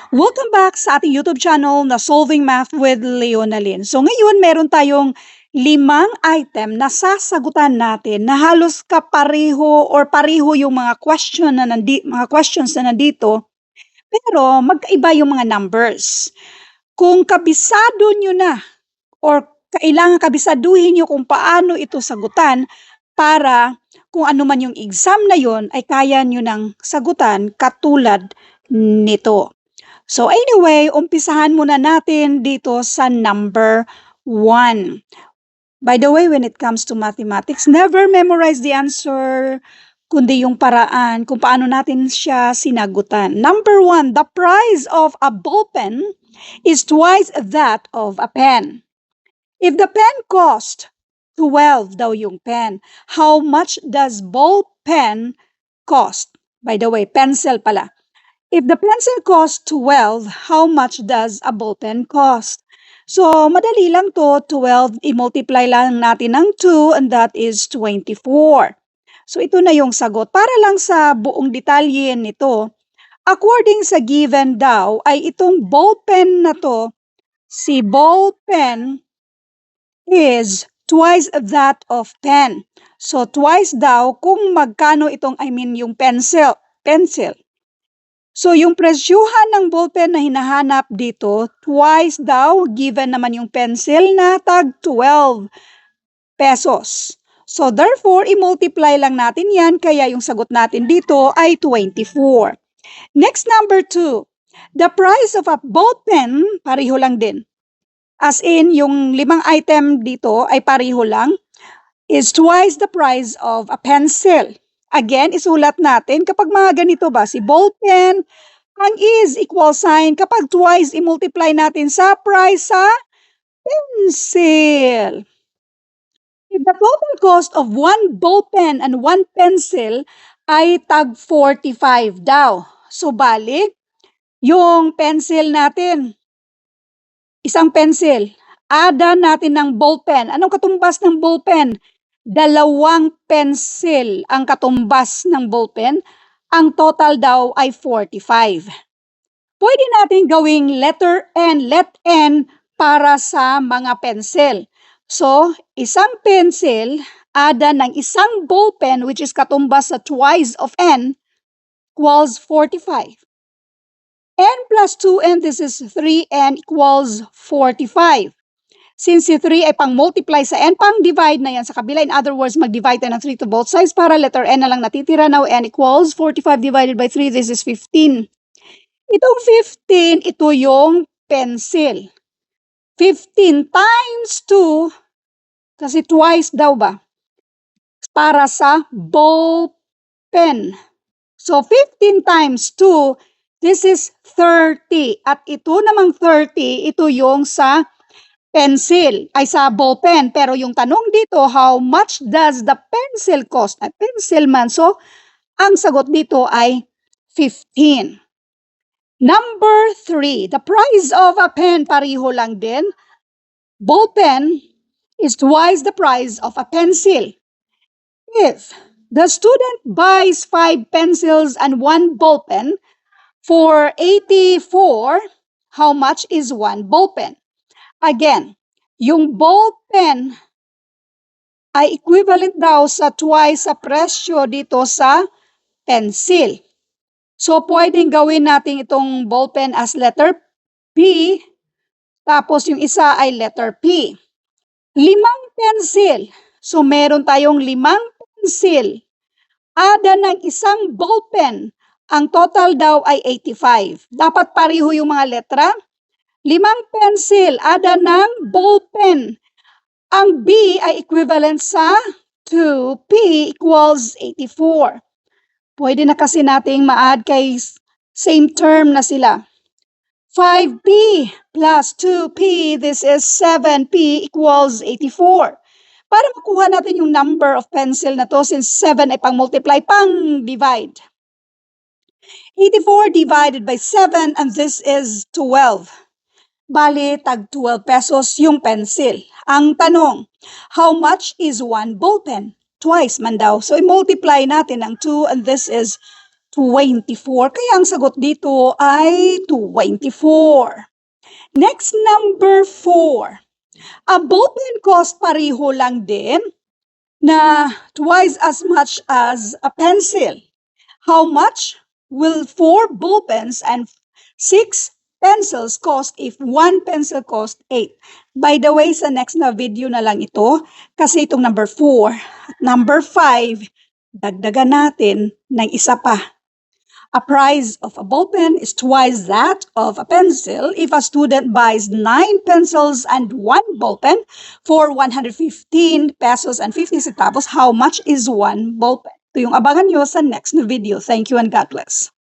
Welcome back sa ating YouTube channel na Solving Math with Leonalyn. So ngayon meron tayong 5 item na sasagutan natin na halos kapareho or pareho yung mga questions na nandito, pero magkaiba yung mga numbers. Kung kabisado nyo na or kailangan kabisaduhin nyo kung paano ito sagutan para kung ano man yung exam na yon ay kaya nyo nang sagutan katulad nito. So anyway, umpisahan muna natin dito sa number 1. By the way, when it comes to mathematics, never memorize the answer, kundi yung paraan kung paano natin siya sinagutan. Number 1, the price of a ball pen is twice that of a pen. If the pen cost 12 daw yung pen, how much does ball pen cost? By the way, pencil pala. If the pencil costs 12, how much does a ball pen cost? So, madali lang to. 12, i-multiply lang natin ng 2 and that is 24. So, ito na yung sagot. Para lang sa buong detalye nito, according sa given daw, ay itong ball pen na to, si ball pen is twice that of pen. So, twice daw kung magkano itong, yung pencil. So, yung presyuhan ng ballpen na hinahanap dito, twice daw, given naman yung pencil na tag 12 pesos. So, therefore, i-multiply lang natin yan, kaya yung sagot natin dito ay 24. Next, number 2. The price of a ballpen, pareho lang din. As in, yung 5 item dito ay pareho lang, is twice the price of a pencil. Again, isulat natin kapag mga ganito ba, si ballpen, ang is equal sign, kapag twice, i-multiply natin sa price sa pencil. If the total cost of one ballpen and one pencil ay tag 45 daw. So, balik, yung pencil natin, isang pencil, ada natin ng ballpen. Anong katumbas ng ballpen? 2 pencil ang katumbas ng ballpen. Ang total daw ay 45. Pwede natin gawing letter N, let N para sa mga pencil. So, isang pencil, ada ng isang ballpen which is katumbas sa twice of N equals 45. N plus 2N, this is 3N equals 45. Since si 3 ay pang-multiply sa N, pang-divide na yan sa kabila. In other words, mag-divide tayo ng 3 to both sides para letter N na lang natitira. Now, N equals 45 divided by 3. This is 15. Itong 15, ito yung pencil. 15 times 2, kasi twice daw ba? Para sa ball pen. So, 15 times 2, this is 30. At ito namang 30, ito yung sa pencil, ay sa ball pen. Pero yung tanong dito, how much does the pencil cost? Ay, pencil man. So, ang sagot dito ay 15. Number 3, the price of a pen, pareho lang din. Ball pen is twice the price of a pencil. If the student buys 5 pencils and 1 ball pen for 84, how much is 1 ball pen? Again, yung ball pen ay equivalent daw sa twice sa presyo dito sa pencil. So, pwedeng gawin natin itong ball pen as letter P, tapos yung isa ay letter P. 5 pencil. So, meron tayong 5 pencil. Ada ng isang ball pen. Ang total daw ay 85. Dapat pareho yung mga letra. 5 pencil, ada ng ball pen. Ang B ay equivalent sa 2. P equals 84. Pwede na kasi nating ma-add kay same term na sila. 5P plus 2P, this is 7P equals 84. Para makuha natin yung number of pencil na to, since 7 ay pang-multiply, pang-divide. 84 divided by 7, and this is 12. Bali, tag 12 pesos yung pencil. Ang tanong, how much is 1 ball pen? Twice man daw. So, i-multiply natin ang 2, and this is 24. Kaya ang sagot dito ay 24. Next, number 4. A ballpen cost pareho lang din na twice as much as a pencil. How much will 4 ballpens and 6 pencils cost if 1 pencil cost 8? By the way, sa next na video na lang ito, kasi itong number 4 at number 5, dagdagan natin ng isa pa. A price of a ballpen is twice that of a pencil if a student buys 9 pencils and 1 ballpen for 115 pesos and 50 centavos. How much is 1 ballpen? Ito yung abangan nyo sa next na video. Thank you and God bless.